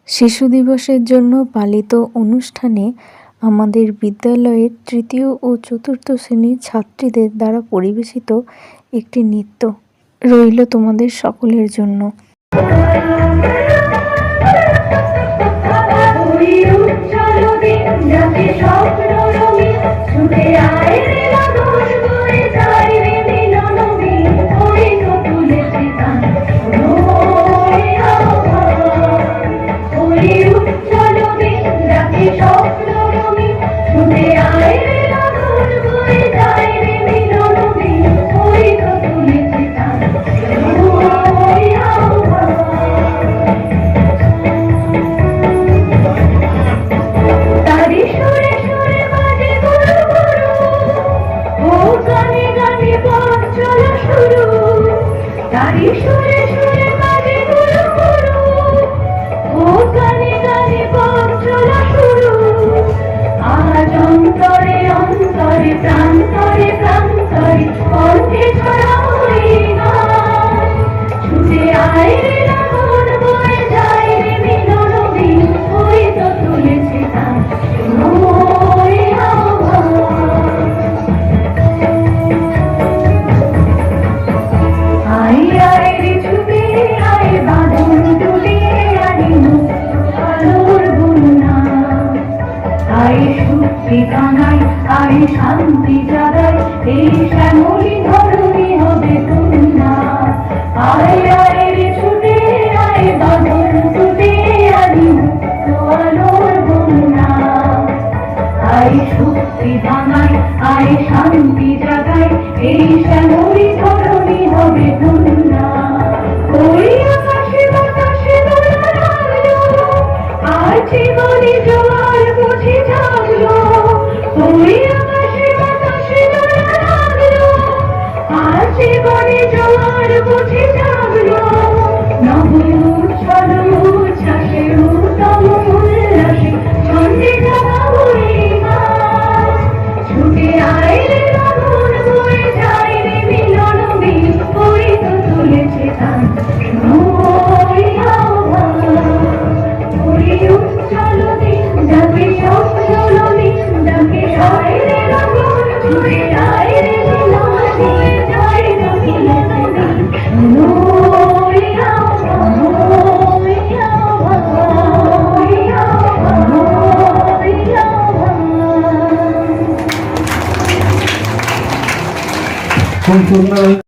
শিশু দিবসের জন্য পালিত অনুষ্ঠানে আমাদের বিদ্যালয়ের তৃতীয় ও চতুর্থ শ্রেণীর ছাত্রীদের দ্বারা পরিবেশিত একটি নৃত্য রইল তোমাদের সকলের জন্য। শান্তি জাগাই এই শ্যামলী ধরণী হবে কন্যা। আয় আয় রে ছুটে আয় বাদল ছুটে আনি মুক্ত আলোর বন্যা। আয় শক্তি ভাঙাই আয় শান্তি জাগাই এই শ্যামলী ধরণী হবে কন্যা। ওই আকাশে বাতাসে দোলা লাগলো আর জীবনে জোয়ার বুঝি জাগলো। ওই জীবনে জোয়ার বুঝে জাগলো নব উচ্ছল উচ্ছ্বাসে উত্তম উল্লাসে ছন্দে জাগা হয়ে গাছ। ছুটে আয় রে আগুন বয়ে যায় রে মিলন বিল ওই তো তুলেছে তান ওই আহ্বান। ওই উচ্ছল দিন ডাকে স্বপ্ন নদী ডাকে হয় রে আগুন ছুটে আয় রে মিলন বয়ে যায় সম্পূর্ণ